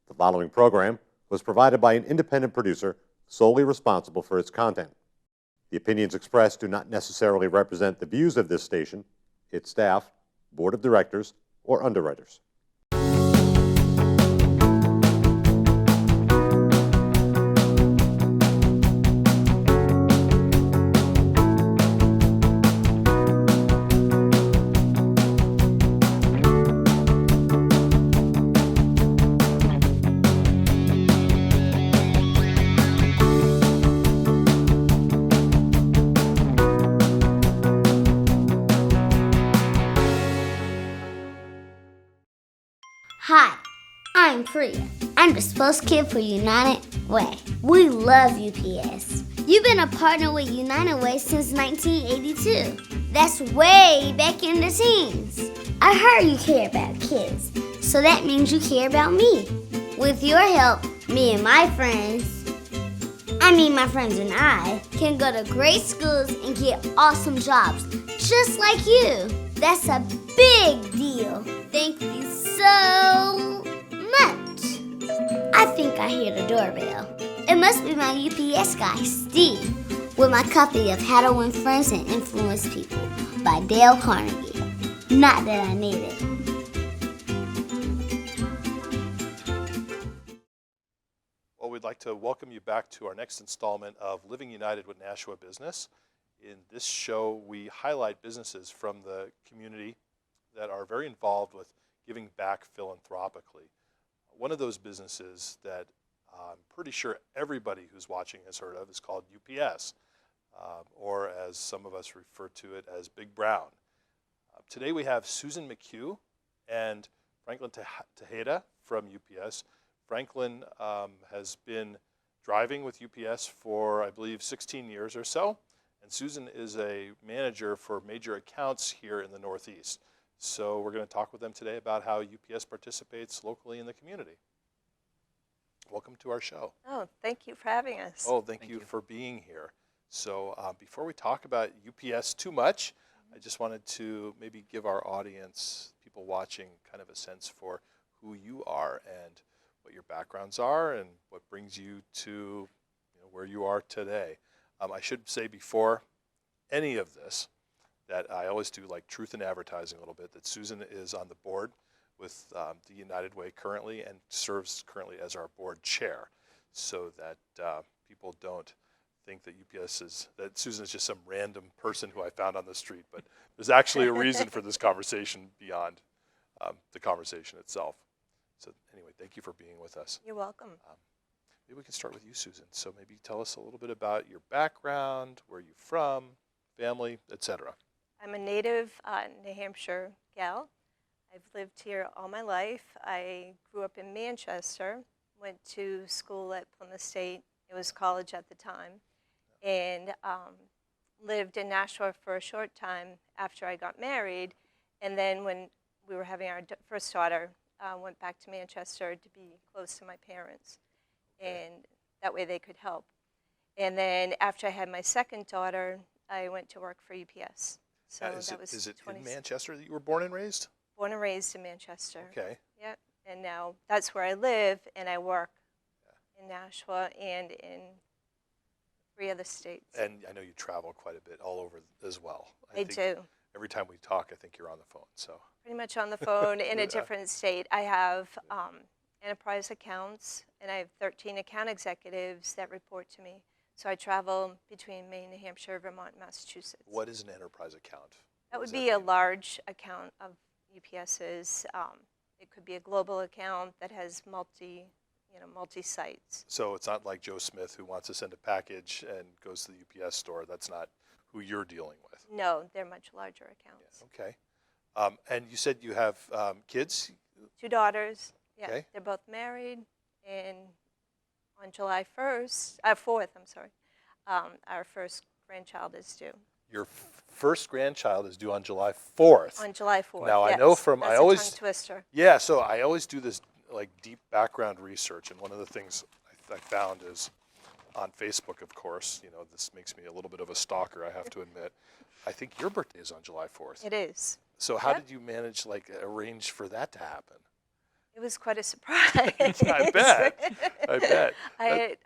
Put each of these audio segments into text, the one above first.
The following program was provided by an independent producer solely responsible for its content. The opinions expressed do not necessarily represent the views of this station, its staff, board of directors, or underwriters. Hi, I'm Priya. I'm the spokeskid for United Way. We love UPS. You've been a partner with United Way since 1982. That's way back in the teens. I heard you care about kids, so that means you care about me. With your help, me and my friends and I, can go to great schools and get awesome jobs, just like you. That's a big deal. Thank you so much. I think I hear the doorbell. It must be my UPS guy, Steve, with my copy of How to Win Friends and Influence People by Dale Carnegie. Not that I need it. Well, we'd like to welcome you back to our next installment of Living United with Nashua Business. In this show, we highlight businesses from the community that are very involved with giving back philanthropically. One of those businesses that I'm pretty sure everybody who's watching has heard of is called UPS, or as some of us refer to it as Big Brown. Today we have Susan McHugh and Franklin Tejeda from UPS. Franklin has been driving with UPS for, I believe, 16 years or so, and Susan is a manager for major accounts here in the Northeast. So we're going to talk with them today about how UPS participates locally in the community. Welcome to our show. Oh, thank you for having us. Oh, thank you for being here. So before we talk about UPS too much, I just wanted to maybe give our audience, people watching, kind of a sense for who you are and what your backgrounds are and what brings you to where you are today. I should say before any of this, that I always do like truth in advertising a little bit, that Susan is on the board with the United Way currently and serves currently as our board chair, so that people don't think that that Susan is just some random person who I found on the street, but there's actually a reason for this conversation beyond the conversation itself. So anyway, thank you for being with us. You're welcome. Maybe we can start with you, Susan. So maybe tell us a little bit about your background, where you're from, family, etc. I'm a native New Hampshire gal. I've lived here all my life. I grew up in Manchester, went to school at Plymouth State. It was college at the time, and lived in Nashua for a short time after I got married. And then when we were having our first daughter, went back to Manchester to be close to my parents, and that way they could help. And then after I had my second daughter, I went to work for UPS. So is it in Manchester that you were born and raised? Born and raised in Manchester. Okay. Yeah, and now that's where I live, and I work in Nashua and in 3 other states. And I know you travel quite a bit all over as well. I do. Every time we talk, I think you're on the phone. So pretty much on the phone in a different state. I have enterprise accounts, and I have 13 account executives that report to me. So I travel between Maine, New Hampshire, Vermont, and Massachusetts. What is an enterprise account? That would be a large account of UPS's. It could be a global account that has multi-sites. So it's not like Joe Smith who wants to send a package and goes to the UPS store. That's not who you're dealing with. No, they're much larger accounts. Yeah, okay. And you said you have kids? 2 daughters. Yeah, Okay. They're both married, and on July 4th, our first grandchild is due. Your first grandchild is due on July 4th. On July 4th, Now, yes. I know from, That's I a always, tongue twister. yeah, so I always do this like deep background research, and one of the things I found is on Facebook, of course, this makes me a little bit of a stalker, I have to admit. I think your birthday is on July 4th. It is. So how did you manage, arrange for that to happen? It was quite a surprise. I bet. I bet.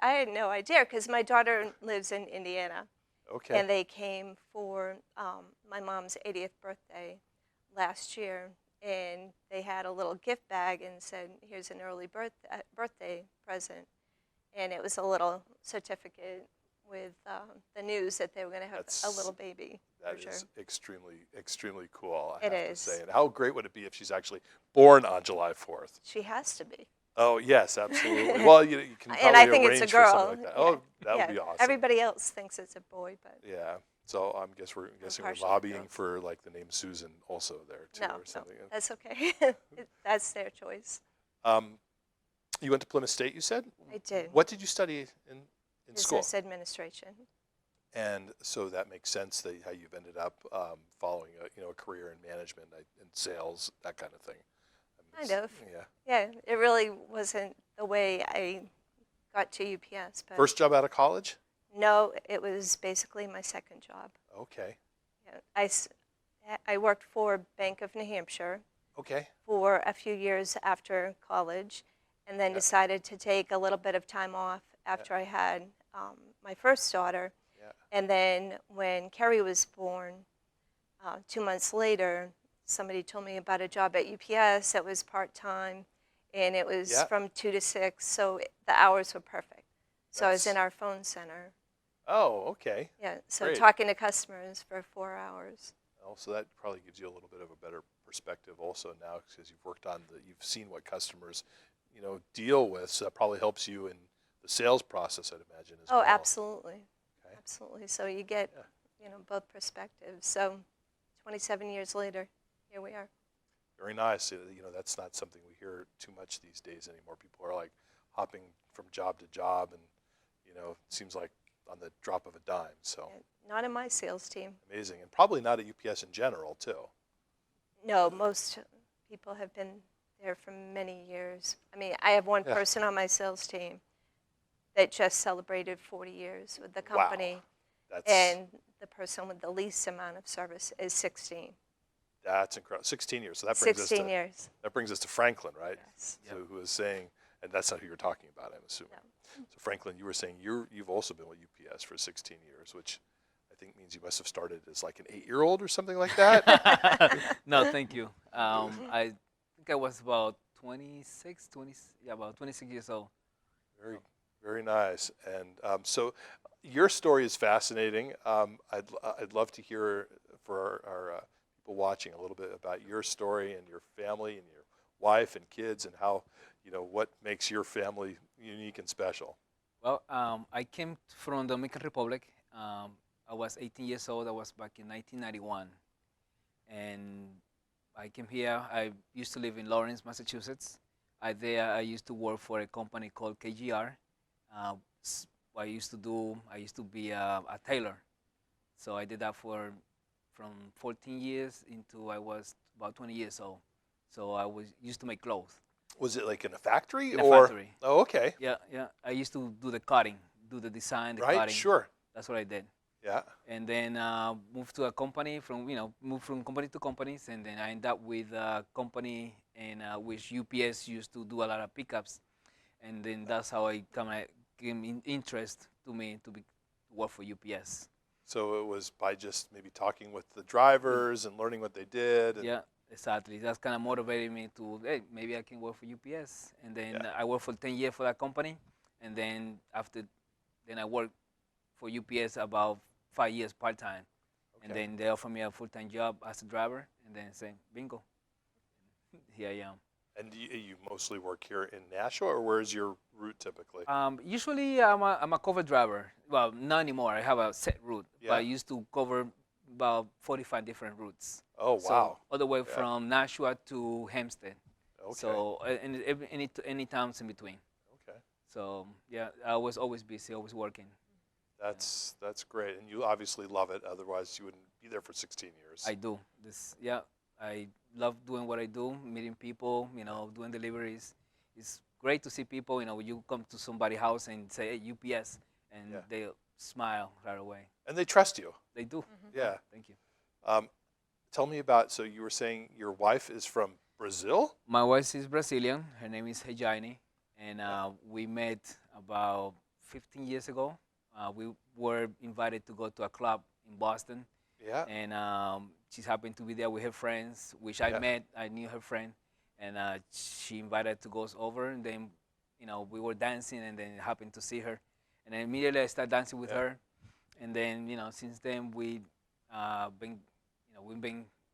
I had no idea because my daughter lives in Indiana. Okay. And they came for my mom's 80th birthday last year, and they had a little gift bag and said, "Here's an early birthday present," and it was a little certificate with the news that they were going to have a little baby. That for is sure. extremely cool. I It have to is. say. And how great would it be if she's actually born on July 4th? She has to be. Oh yes, absolutely. Well, you can probably And I think arrange it's a for girl. something like that. Oh, that Yeah. would be awesome. Everybody else thinks it's a boy, but Yeah. So I'm guessing we're partially lobbying girls. for like the name Susan also there too, no, or something. that's okay. That's their choice. You went to Plymouth State, you said? I did. What did you study in school? Business administration. And so that makes sense that how you've ended up following a career in management and sales, that kind of thing. Kind of. Yeah. Yeah, it really wasn't the way I got to UPS. But First job out of college? no, it was basically my second job. Okay. Yeah, I worked for Bank of New Hampshire Okay. for a few years after college, and then decided to take a little bit of time off after I had my first daughter. Yeah. And then when Kerry was born, 2 months later, somebody told me about a job at UPS that was part-time, and it was from 2 to 6, so the hours were perfect. So I was in our phone center. Oh, okay. Yeah, so Great. talking to customers for 4 hours. Oh, so that probably gives you a little bit of a better perspective also now because you've seen what customers, deal with. So that probably helps you in the sales process, I'd imagine, as well. Oh, absolutely. Okay. Absolutely. So you get, both perspectives. So 27 years later, here we are. Very nice. That's not something we hear too much these days anymore. People are like hopping from job to job and, it seems like on the drop of a dime. So Not in my sales team. amazing. And probably not at UPS in general, too. No, most people have been there for many years. I mean, I have one person on my sales team that just celebrated 40 years with the company. Wow. And the person with the least amount of service is 16. That's incredible. 16 years. So that brings 16 years. That brings us to Franklin, right? Yes. So who is saying, and that's not who you're talking about, I'm assuming. No. So Franklin, you were saying you've also been with UPS for 16 years, which I think means you must have started as like an 8-year-old or something like that. No, thank you. I think I was about 26 years old. Very, very nice. And so your story is fascinating. I'd love to hear for our people watching a little bit about your story and your family and your wife and kids and how, what makes your family unique and special. Well, I came from the Dominican Republic. I was 18 years old. That was back in 1991. And I came here. I used to live in Lawrence, Massachusetts. I used to work for a company called KGR. What I used to be a tailor. So I did that from 14 years into I was about 20 years old. So I used to make clothes. Was it like in a factory? In a factory. Oh, okay. Yeah. I used to do the cutting, do the design, the Right, cutting. sure. That's what I did. Yeah. And then moved to a company moved from company to companies, and then I ended up with a company in which UPS used to do a lot of pickups, and then that's how I came in interest to work for UPS. So it was by just maybe talking with the drivers and learning what they did. And Yeah, exactly. That's kind of motivated me to, hey, maybe I can work for UPS. And then I worked for 10 years for that company, and then I worked for UPS about 5 years part-time. Okay. And then they offered me a full-time job as a driver, and then say, bingo, here I am. And you mostly work here in Nashua, or where's your route typically? Usually I'm a cover driver. Well, not anymore. I have a set route, but I used to cover about 45 different routes. Oh, wow. So, all the way from Nashua to Hempstead. Okay. So and any towns in between. Okay. So yeah, I was always busy, always working. That's great, and you obviously love it. Otherwise, you wouldn't be there for 16 years. I do I love doing what I do, meeting people, doing deliveries. It's great to see people. When you come to somebody's house and say, "Hey, UPS," and they smile right away. And they trust you. They do. Yeah. Thank you. Tell me about. So you were saying your wife is from Brazil? My wife is Brazilian. Her name is Tejeda, and we met about 15 years ago. We were invited to go to a club in Boston, Yeah. and she happened to be there with her friends, which I Yeah. met. I knew her friend, and she invited to go over, and then, we were dancing, and then happened to see her, and then immediately I started dancing with Yeah. her, and then since then we been,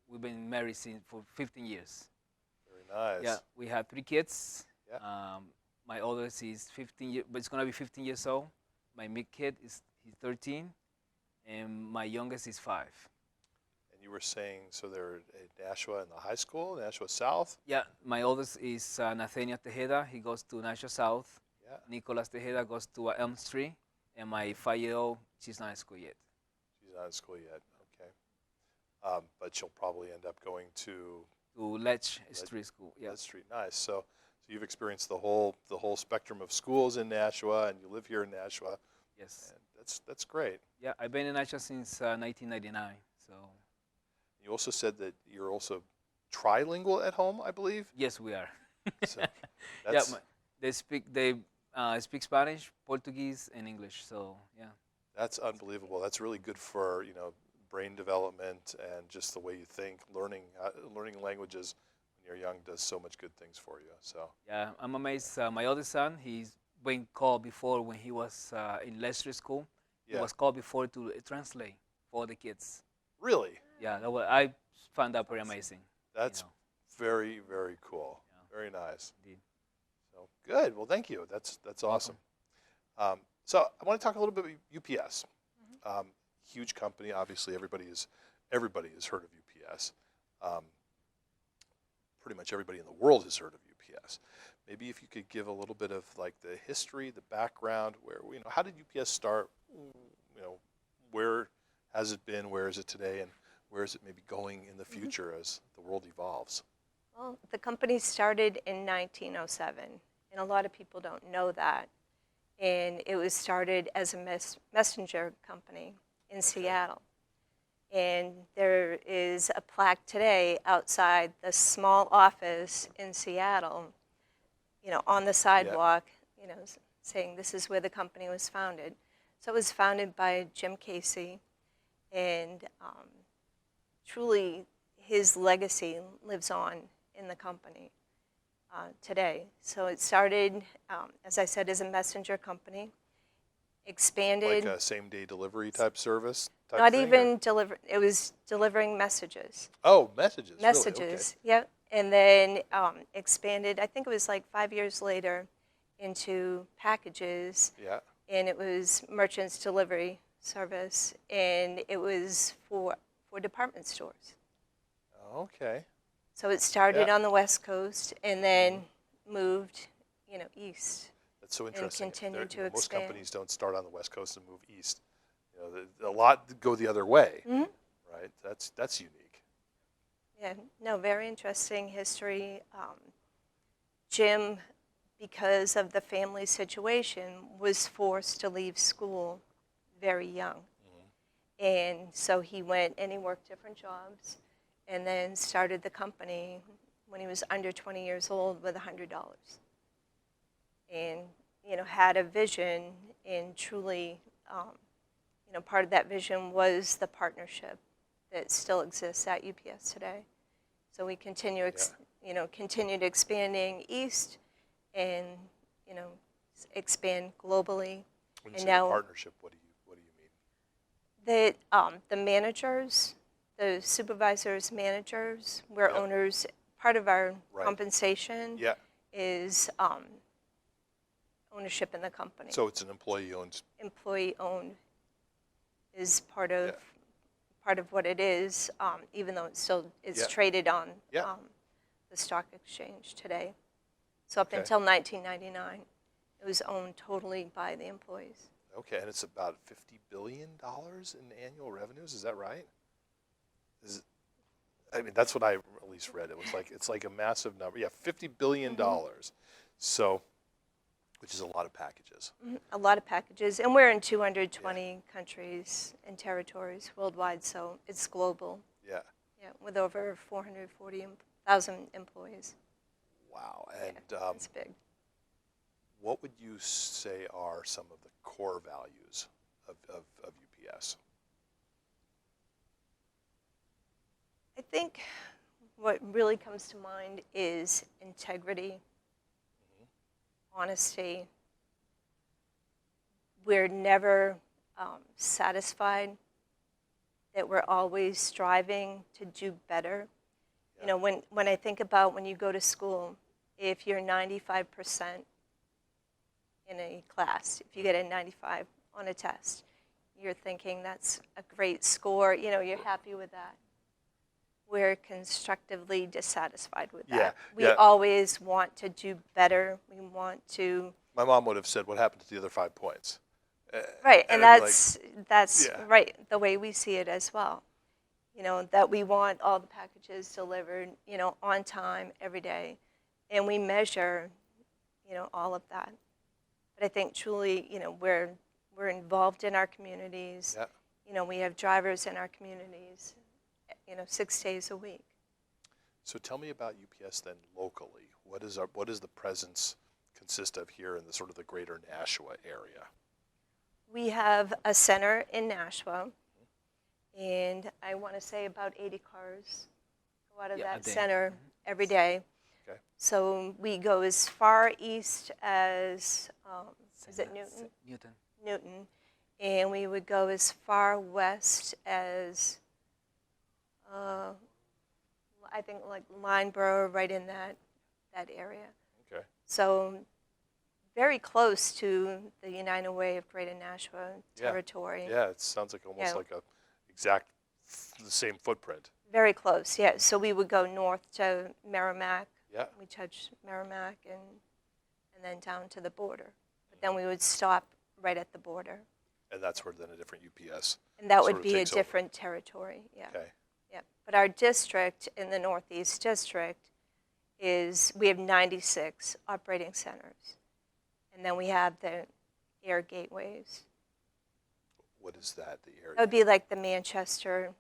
we've been married for 15 years. Very nice. Yeah, we have 3 kids. Yeah. My oldest is 15 years, but it's gonna be 15 years old. My mid kid he's 13, and my youngest is 5. And you were saying, so they're at Nashua in the high school, Nashua South? Yeah, my oldest is Nathaniel Tejeda. He goes to Nashua South. Yeah. Nicholas Tejeda goes to Elm Street, and my 5-year-old, she's not in school yet. She's not in school yet. Okay. But she'll probably end up going to Ledge Street School. Yeah. That street. Nice. So you've experienced the whole spectrum of schools in Nashua, and you live here in Nashua. Yes. And that's great. Yeah, I've been in Nashua since 1999. So. You also said that you're also trilingual at home, I believe. Yes, we are. So Yeah, that's, they speak Spanish, Portuguese, and English. So yeah. that's unbelievable. That's really good for brain development and just the way you think. Learning languages when you're young does so much good things for you. So Yeah, I'm amazed. My oldest son, he's been called before when he was in Leicester School. He yeah, was called before to translate for the kids. really, Yeah, I found that pretty amazing. that's know. very, very cool. Yeah. Very nice. Indeed. So good. Well, thank you. That's awesome. So I want to talk a little bit about UPS. Huge company. Obviously, everybody has heard of UPS. Pretty much everybody in the world has heard of UPS. Maybe if you could give a little bit of like the history, the background, where how did UPS start? Where has it been? Where is it today? And where is it maybe going in the future as the world evolves? Well, the company started in 1907, and a lot of people don't know that. And it was started as a messenger company in Seattle. And there is a plaque today outside the small office in Seattle, on the sidewalk, saying this is where the company was founded. So it was founded by Jim Casey, and truly his legacy lives on in the company today. So it started, as I said, as a messenger company, expanded. Like a same-day delivery type service? Type Not thing, even deliver. It was delivering messages. Oh, messages. Messages, Really? Okay. yep. And then expanded, I think it was like 5 years later, into packages. Yeah. And it was merchants delivery service, and it was for department stores. Okay. So it started Yeah. on the West Coast and then moved, east. That's so interesting. continued to Most expand. companies don't start on the West Coast and move east. A lot go the other way, Mhm. right? That's unique. Yeah, no, very interesting history. Jim, because of the family situation, was forced to leave school very young. And so he went and he worked different jobs and then started the company when he was under 20 years old with $100. And, had a vision, and truly, part of that vision was the partnership that still exists at UPS today. So we continue, continued expanding east and, expand globally. When you And say now- partnership, what do you mean? That the managers, the supervisors, managers, we're Yep. owners. Part of our Right. compensation Yeah. is ownership in the company. So it's an employee-owned. Employee-owned is part of what it is, even though it's Yeah. traded on Yeah. the stock exchange today. So up Okay. until 1999, it was owned totally by the employees. Okay, and it's about $50 billion in annual revenues. Is that right? That's what I at least read. It's like a massive number. Yeah, $50 billion. So, which is a lot of packages. A lot of packages, and we're in 220 countries and territories worldwide, so it's global. Yeah. Yeah, with over 440,000 1,000 employees. Wow. Yeah, And it's big. what would you say are some of the core values of UPS? I think what really comes to mind is integrity, honesty. We're never satisfied, that we're always striving to do better. Yeah. You know, when I think about when you go to school, if you're 95% in a class, if you get a 95 on a test, you're thinking that's a great score, you know, you're happy with that. We're constructively dissatisfied with that. Yeah, We yeah. always want to do better. We want to. My mom would have said, "What happened to the other 5 points?" Right, and I'd be like, that's yeah. right, the way we see it as well. You know, that we want all the packages delivered, you know, on time every day, and we measure, you know, all of that. But I think truly, you know, we're involved in our communities. Yeah. You know, we have drivers in our communities, you know, 6 days a week. So tell me about UPS then locally. What does the presence consist of here in the sort of the greater Nashua area? We have a center in Nashua, and I want to say about 80 cars go out of Yeah, a that day. center every day. Okay. So we go as far east as, is it Newton? Newton. Newton. And we would go as far west as, I think like Lineborough, right in that area. Okay. So very close to the United Way of Greater Nashua Yeah. territory. Yeah, it sounds like almost Yeah. like the same footprint. Very close, yeah. So we would go north to Merrimack. Yeah. We touch Merrimack and then down to the border. But then we would stop right at the border. And that's where then a different UPS. And that sort would of be a takes over. different territory, yeah. Okay. Yeah. But our district in the Northeast District we have 96 operating centers. And then we have the air gateways. What is that? The area? That would be like the Manchester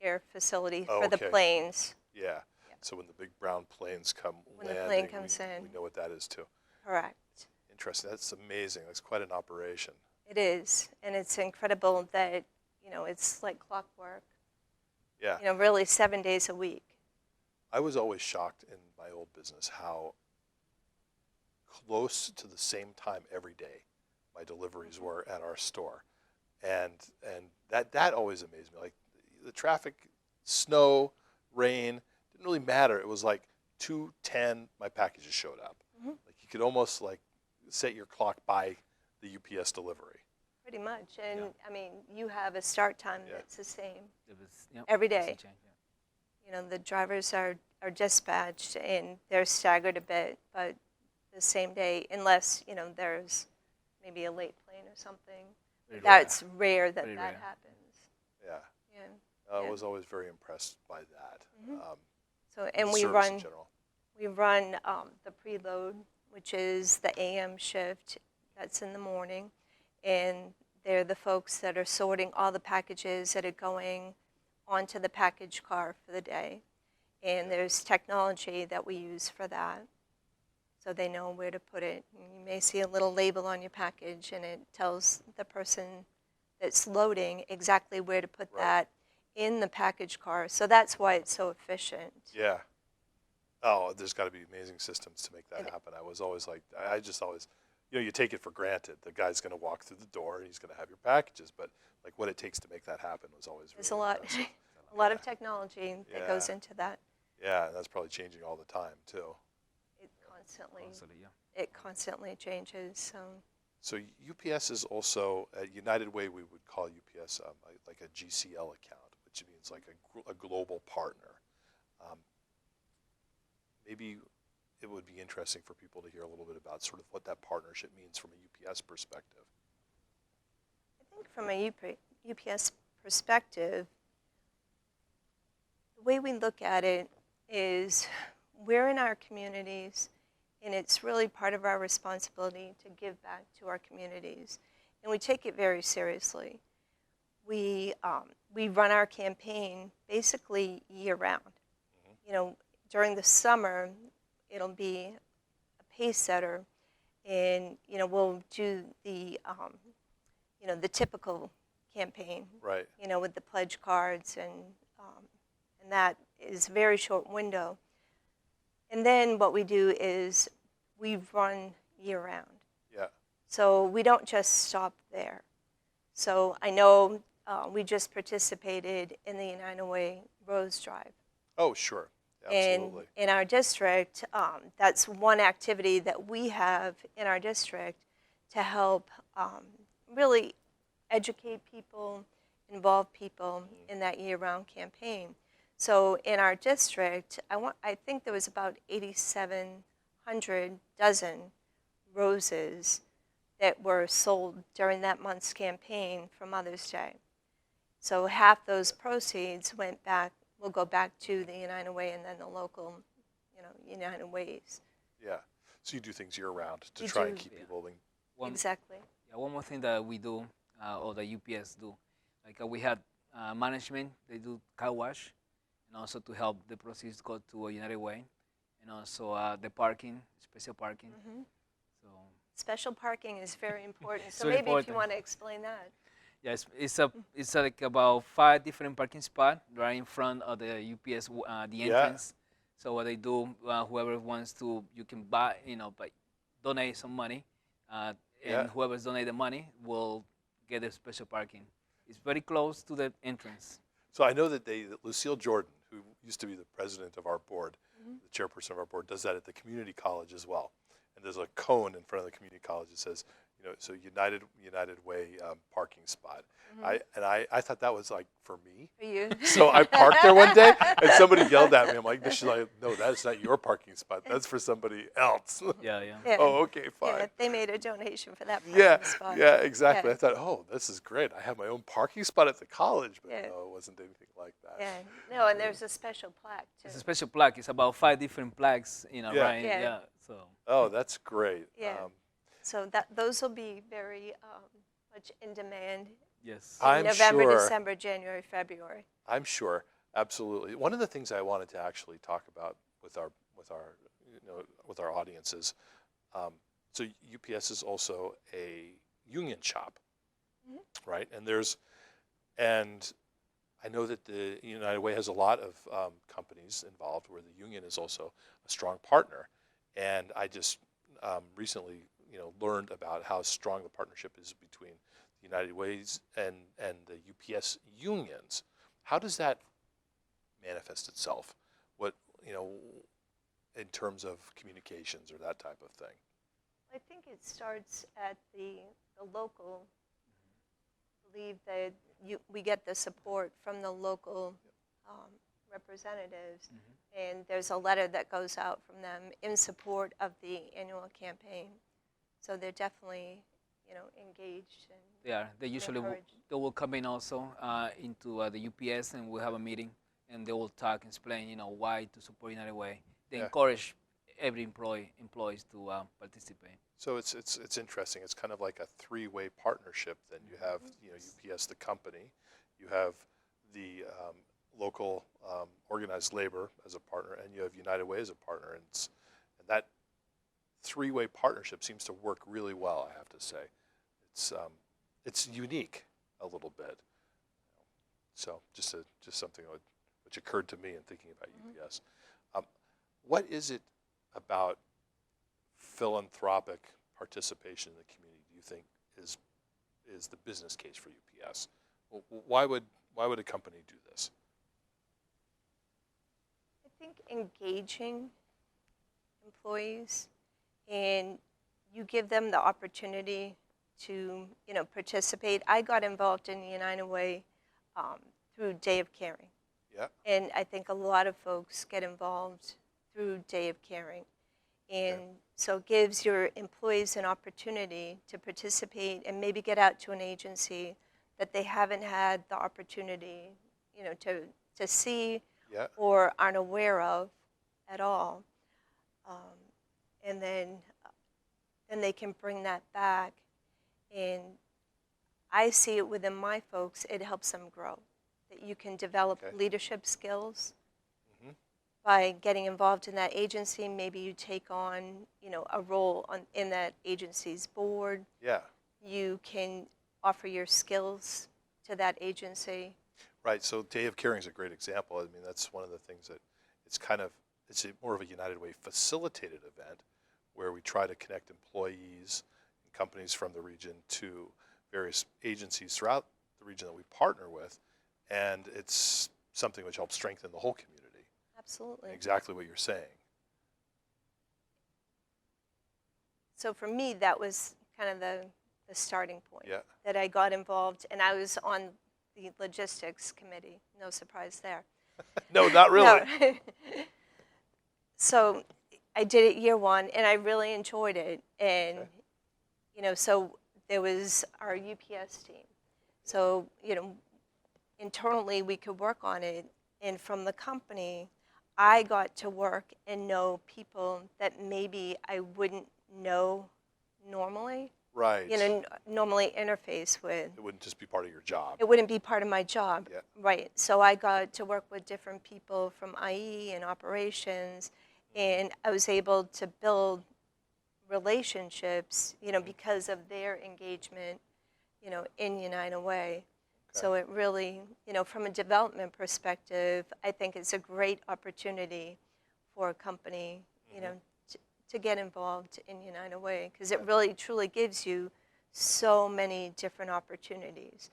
air facility Oh, for the okay. planes. Yeah. So when the big brown planes come When the landing, plane comes in. we know what that is too. Correct. Interesting. That's amazing. That's quite an operation. It is, and it's incredible that, you know, it's like clockwork. Yeah. You know, really 7 days a week. I was always shocked in my old business how close to the same time every day my deliveries were at our store. And that always amazed me. Like the traffic, snow, rain, didn't really matter. It was like 2:10, my packages showed up. Like you could almost like set your clock by the UPS delivery. Pretty much. And Yeah. I mean, you have a start time Yeah. that's the same It was, yep, every doesn't day. change, yeah. You know, the drivers are dispatched and they're staggered a bit, but the same day, unless, you know, there's maybe a late plane or something. Very rare. That's rare that Very that rare. happens. Yeah. Yeah. I Yeah. was always very impressed by that. So, and the we service in run general. the preload, which is the AM shift. That's in the morning, and they're the folks that are sorting all the packages that are going onto the package car for the day. And there's technology that we use for that, so they know where to put it. And you may see a little label on your package, and it tells the person that's loading exactly where to put Right. that in the package car. So that's why it's so efficient. Yeah. Oh, there's got to be amazing systems to make that And- happen. I was always like, I just always, you know, you take it for granted. The guy's going to walk through the door and he's going to have your packages, but like what it takes to make that happen was always There's really a lot, impressive. a lot of technology that goes Yeah. into that. Yeah, and that's probably changing all the time too. It constantly, Constantly, yeah. it constantly changes. So So UPS is also at United Way. We would call UPS like a GCL account, which means like a global partner. Maybe it would be interesting for people to hear a little bit about sort of what that partnership means from a UPS perspective. I think from a UPS perspective, the way we look at it is we're in our communities, and it's really part of our responsibility to give back to our communities, and we take it very seriously. We run our campaign basically year-round. during the summer, it'll be a pace setter, and we'll do the the typical campaign, Right. with the pledge cards, and that is a very short window. And then what we do is we run year round. Yeah. So we don't just stop there. So I know we just participated in the United Way Rose Drive. Oh, sure. And Absolutely. in our district, that's one activity that we have in our district to help really educate people, involve people in that year-round campaign. So in our district, I think there was about 8,700 dozen roses that were sold during that month's campaign for Mother's Day. So half those proceeds will go back to the United Way and then the local, United Ways. Yeah. So you do things year round to We try and do. keep people in. Exactly. Yeah, one more thing that we do, or the UPS do, like we had management, they do car wash, and also to help the proceeds go to a United Way, and also the parking, special parking. So Special parking is very important. So very maybe if you important. want to explain that. yes, it's like about 5 different parking spots right in front of the UPS, the Yeah. entrance. So what they do, whoever wants to, you can buy, donate some money, and Yeah. whoever's donate the money will get a special parking. It's very close to the entrance. So I know that Lucille Jordan, who used to be the president of our board, the chairperson of our board, does that at the community college as well. And there's a cone in front of the community college that says, so United Way parking spot. I thought that was like for me. For you. So I parked there one day, and somebody yelled at me. I'm like, she's like, no, that's not your parking spot. That's for somebody else. Yeah, yeah. Yeah. Oh, okay, fine. Yeah, they made a donation for that Yeah, parking spot. yeah, exactly. Yeah. I thought, oh, this is great. I have my own parking spot at the college, but Yeah. no, it wasn't anything like that. Yeah. No, and there's a special plaque too. It's a special plaque. It's about 5 different plaques, Yeah. right? Yeah. Yeah. So Oh, that's great. Yeah. So those will be very much in demand yes. in I'm November, sure. December, January, February. I'm sure, absolutely. One of the things I wanted to actually talk about with our audiences, so UPS is also a union shop, right? And I know that the United Way has a lot of companies involved where the union is also a strong partner, and I just recently learned about how strong the partnership is between the United Ways and the UPS unions. How does that manifest itself? What in terms of communications or that type of thing? I think it starts at the local. I believe that we get the support from the local representatives, and there's a letter that goes out from them in support of the annual campaign. So they're definitely, engaged. And Yeah, they usually encouraged. they will come in also into the UPS, and we'll have a meeting, and they will talk and explain, why to support United Way. They Yeah. encourage every employees to participate. So it's interesting. It's kind of like a three-way partnership. Then you have UPS, the company, you have the local organized labor as a partner, and you have United Way as a partner, and that three-way partnership seems to work really well. I have to say, it's unique a little bit. So just something which occurred to me in thinking about UPS. What is it about philanthropic participation in the community do you think is the business case for UPS? Why would a company do this? I think engaging employees, and you give them the opportunity to, participate. I got involved in the United Way through Day of Caring. Yeah. And I think a lot of folks get involved through Day of Caring. And so it gives your employees an opportunity to participate and maybe get out to an agency that they haven't had the opportunity, to see Yeah. or aren't aware of at all. And then they can bring that back. And I see it within my folks, it helps them grow. That you can develop Okay. leadership skills, by getting involved in that agency, maybe you take on, a role in that agency's board. Yeah. You can offer your skills to that agency. Right. So Day of Caring is a great example. I mean, that's one of the things that it's more of a United Way facilitated event where we try to connect employees and companies from the region to various agencies throughout the region that we partner with, and it's something which helps strengthen the whole community. Absolutely. Exactly what you're saying. So for me, that was kind of the starting point. Yeah. That I got involved, and I was on the logistics committee. No surprise there. No, not really. No. So I did it year one, and I really enjoyed it. And, Okay. So there was our UPS team. So, internally we could work on it. And from the company, I got to work and know people that maybe I wouldn't know normally, Right. normally interface with. It wouldn't just be part of your job. It wouldn't be part of my job. Yeah. Right. So I got to work with different people from IE and operations, and I was able to build relationships, because of their engagement, in United Way. So it really, from a development perspective, I think it's a great opportunity for a company, to get involved in United Way, because it really truly gives you so many different opportunities.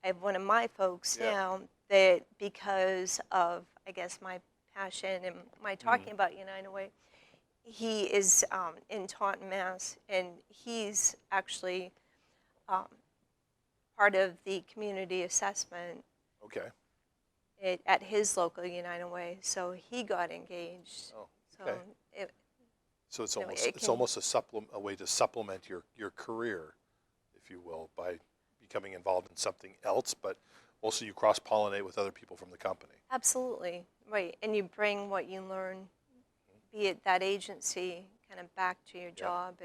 I have one of my folks now that, because of, I guess, my passion and my talking about United Way, he is in Taunton, Mass, and he's actually part of the community assessment Okay. at his local United Way. So he got engaged. Oh, okay. So So it's know, almost it it's can- almost a way to supplement your career, if you will, by becoming involved in something else, but also you cross-pollinate with other people from the company. absolutely, right. And you bring what you learn, be it that agency, kind of back to your job,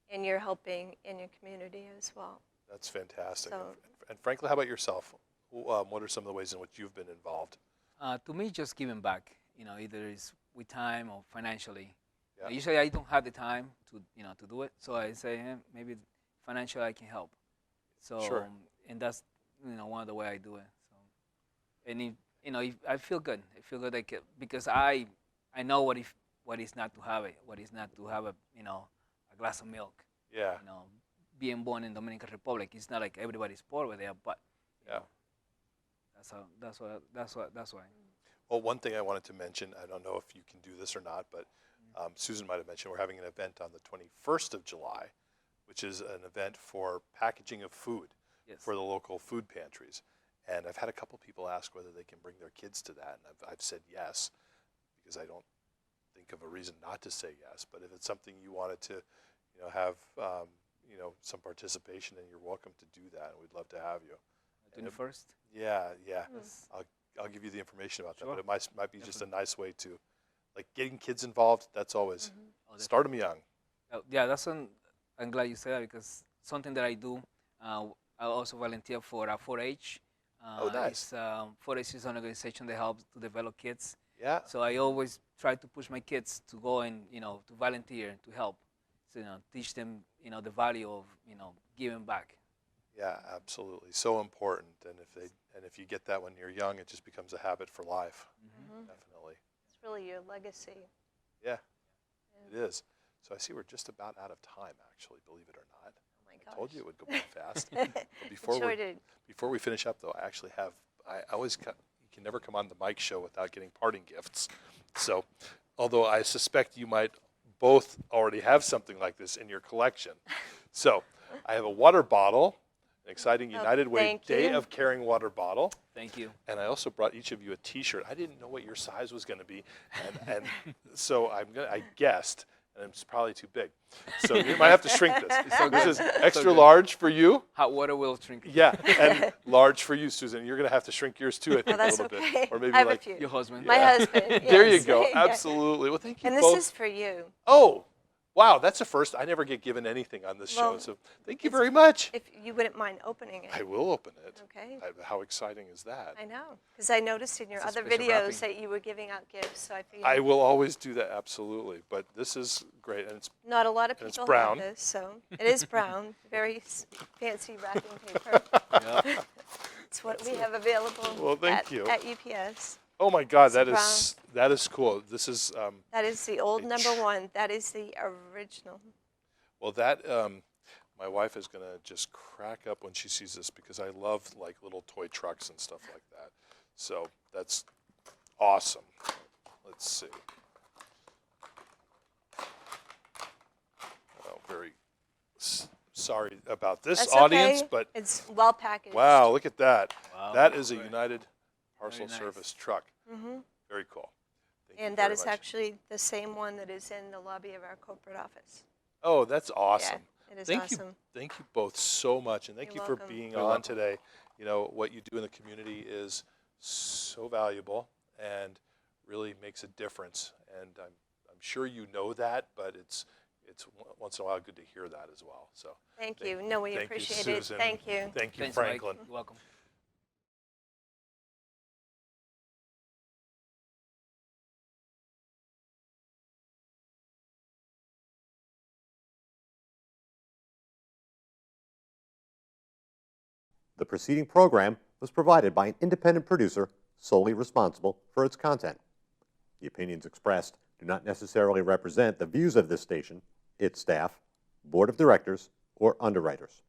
and you're helping in your community as well. That's fantastic. So- And Franklin, how about yourself? What are some of the ways in which you've been involved? To me, just giving back. Either it's with time or financially. Yeah. Usually, I don't have the time to do it, so I say, maybe financially I can help. So, Sure. And that's one of the way I do it. So, and if I feel good. I feel good because I know what is not to have it. What is not to have a glass of milk. Yeah. Being born in Dominican Republic, it's not like everybody's poor over there, but Yeah. that's why. Well, one thing I wanted to mention, I don't know if you can do this or not, but Susan might have mentioned we're having an event on the 21st of July, which is an event for packaging of food Yes. for the local food pantries. And I've had a couple people ask whether they can bring their kids to that, and I've said yes, because I don't think of a reason not to say yes. But if it's something you wanted to, have, some participation, and you're welcome to do that, and we'd love to have you. 21st. Yeah. Mm. I'll give you the information about that, Sure. but it might be just a nice way to, like, getting kids involved. That's always start them young. Yeah, I'm glad you said that, because something that I do, I also volunteer for 4-H. Oh, nice. 4-H is an organization that helps to develop kids. Yeah. So I always try to push my kids to go and to volunteer, to help, so teach them the value of giving back. Yeah, absolutely. So important. And if you get that when you're young, it just becomes a habit for life. Definitely. It's really your legacy. Yeah, it is. So I see we're just about out of time, actually, believe it or not. Oh my gosh. I told you it would go by fast. But before we finish up, though, I actually have, I always, you can never come on the Mike show without getting parting gifts. So, although I suspect you might both already have something like this in your collection. So, I have a water bottle, an exciting United Way thank Day you. of Caring water bottle. Thank you. And I also brought each of you a T-shirt. I didn't know what your size was going to be, and so I guessed, and it's probably too big. So you might have to shrink this. This is extra large for you. Hot water will shrink. Yeah, and large for you, Susan. You're going to have to shrink yours too, I think, That's a little okay. bit, or maybe I have like a few. Your husband. My husband. There you yes. go. Yeah. Absolutely. Well, thank you And this both. is for you. Oh, Wow, that's a first. I never get given anything on this show, Well, so thank you very much. If you wouldn't mind opening it. I will open it. Okay. How exciting is that? I know, because I noticed in your It's a other special videos wrapping. that you were giving out gifts, so I figured I will always do that, absolutely. But this is great, and it's not a lot of and it's people brown. have this, so it is brown, very fancy wrapping paper. Yeah. It's what we have available Well, thank at, you. at UPS. oh my God, It's that is cool. This is That is the old A number one. That is the original. well that my wife is gonna just crack up when she sees this because I love like little toy trucks and stuff like that. So that's awesome. Let's see. Oh, sorry about this, That's audience, okay. but It's well packaged. wow, look at that. Wow. That is a Great. United Parcel nice. Service truck. Hmm Very cool. Thank you And that very is much. actually the same one that is in the lobby of our corporate office. Oh, that's awesome. Yeah, it is Thank awesome. you. Thank you both so much, and thank You're you for welcome. being You're on welcome. today. You know, what you do in the community is so valuable and really makes a difference. And I'm sure you know that, but it's once in a while good to hear that as well. So Thank you. No, we thank you, appreciate Susan. it. Thank you. Thank you, Thanks, Mike. Franklin. You're welcome. The preceding program was provided by an independent producer solely responsible for its content. The opinions expressed do not necessarily represent the views of this station, its staff, board of directors, or underwriters.